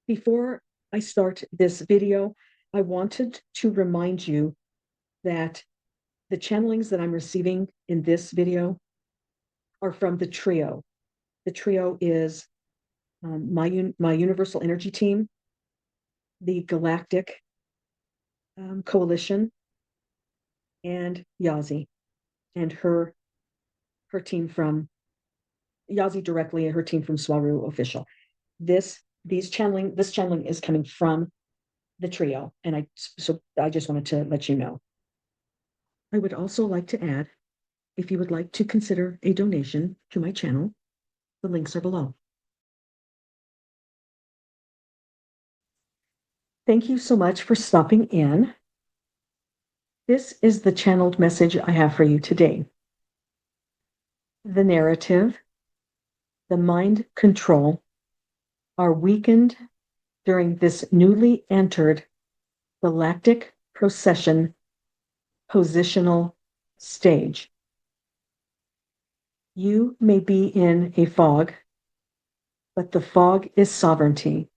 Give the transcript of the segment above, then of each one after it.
Before I start this video, I wanted to remind you that the channelings that I'm receiving in this video are from the trio. The trio is my Universal Energy team, the Galactic Coalition, and Yazi, and her team from Yazi directly, and her team from Swaru Official. This channeling is coming from the trio, and I just wanted to let you know. I would also like to add, if you would like to consider a donation to my channel, the links are below. Thank you so much for stopping in. This is the channeled message I have for you today. The narrative, the mind control, are weakened during this newly entered galactic procession positional stage. You may be in a fog, but the fog is sovereignty.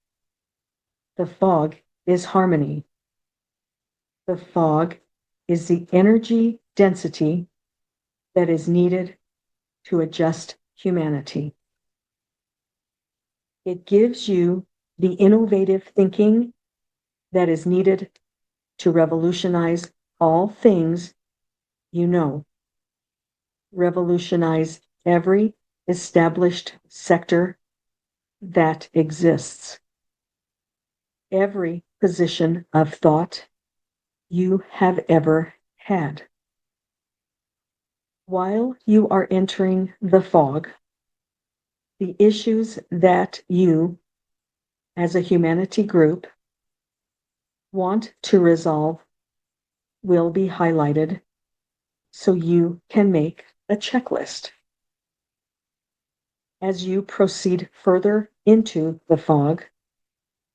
The fog is harmony. The fog is the energy density that is needed to adjust humanity. It gives you the innovative thinking that is needed to revolutionize all things you know. Revolutionize every established sector that exists. Every position of thought you have ever had. While you are entering the fog, the issues that you, as a humanity group, want to resolve will be highlighted so you can make a checklist. As you proceed further into the fog,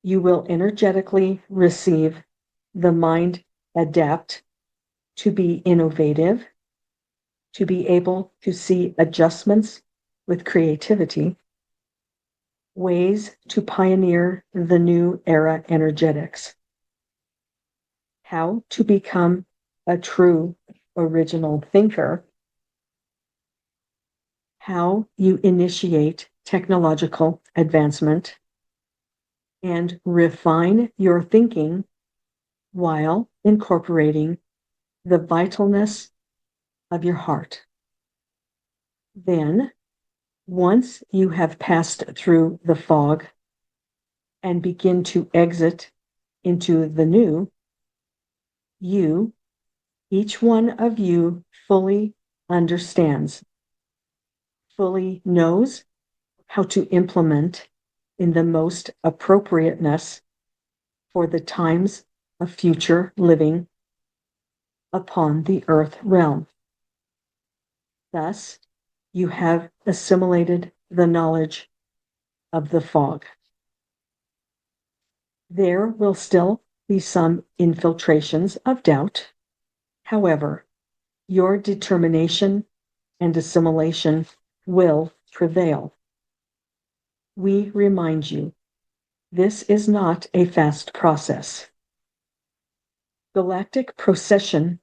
you will energetically receive the mind adapt to be innovative, to be able to see adjustments with creativity, ways to pioneer the new era energetics, how to become a true original thinker, how you initiate technological advancement, and refine your thinking while incorporating the vitalness of your heart. Then, once you have passed through the fog and begin to exit into the new, each one of you fully understands, fully knows how to implement in the most appropriateness for the times of future living upon the earth realm. Thus, you have assimilated the knowledge of the fog. There will still be some infiltrations of doubt. However, your determination and assimilation will prevail. We remind you, this is not a fast process. Galactic procession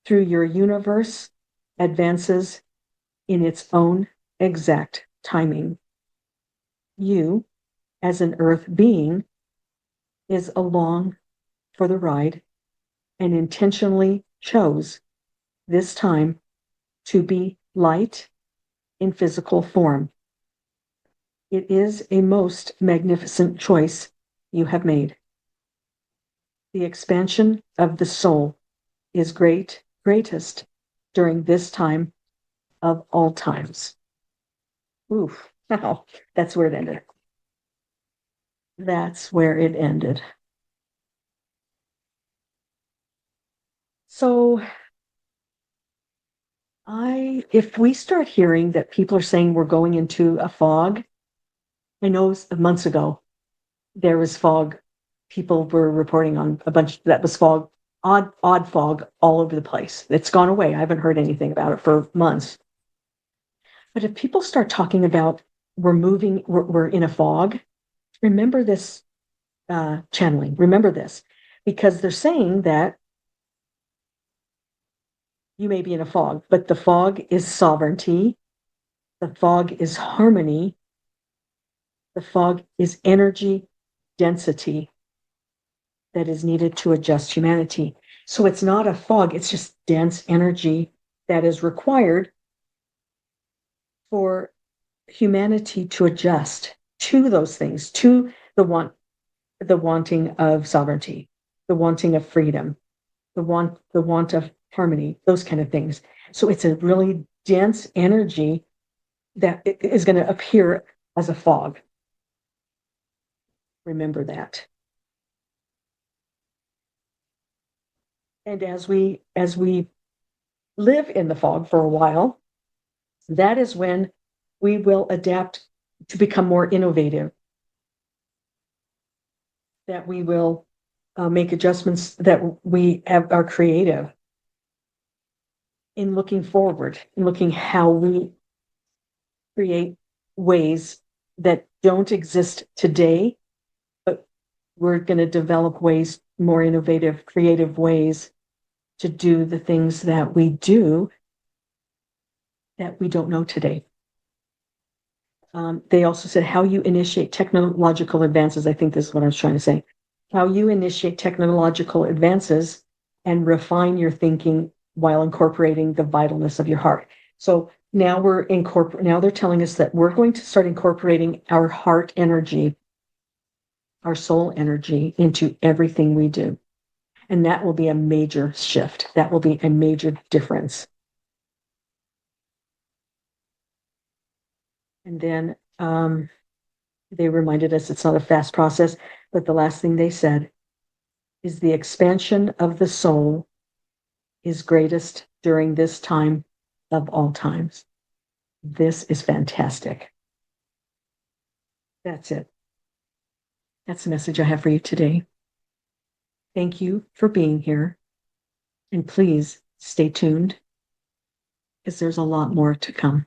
through your universe advances in its own exact timing. You, as an Earth being, is along for the ride and intentionally chose this time to be light in physical form. It is a most magnificent choice you have made. The expansion of the soul is greatest during this time of all times. Oof, wow, that's where it ended. That's where it ended. So, if we start hearing that people are saying we're going into a fog, I know months ago there was fog. People were reporting on a bunch that was fog, odd fog all over the place. It's gone away. I haven't heard anything about it for months. But if people start talking about we're in a fog, remember this channeling. Remember this, because they're saying that you may be in a fog, but the fog is sovereignty. The fog is harmony. The fog is energy density that is needed to adjust humanity. So it's not a fog, it's just dense energy that is required for humanity to adjust to those things, to the wanting of sovereignty, the wanting of freedom, the want of harmony, those kind of things. So it's a really dense energy that is going to appear as a fog. Remember that. And as we live in the fog for a while, that is when we will adapt to become more innovative, that we will make adjustments, that we are creative in looking forward, in looking how we create ways that don't exist today, but we're going to develop ways, more innovative, creative ways to do the things that we do that we don't know today. They also said how you initiate technological advances. I think this is what I was trying to say. How you initiate technological advances and refine your thinking while incorporating the vitalness of your heart. So now now they're telling us that we're going to start incorporating our heart energy, our soul energy into everything we do. And that will be a major shift. That will be a major difference. And then they reminded us it's not a fast process, but the last thing they said is the expansion of the soul is greatest during this time of all times. This is fantastic. That's it. That's the message I have for you today. Thank you for being here. And please stay tuned, because there's a lot more to come.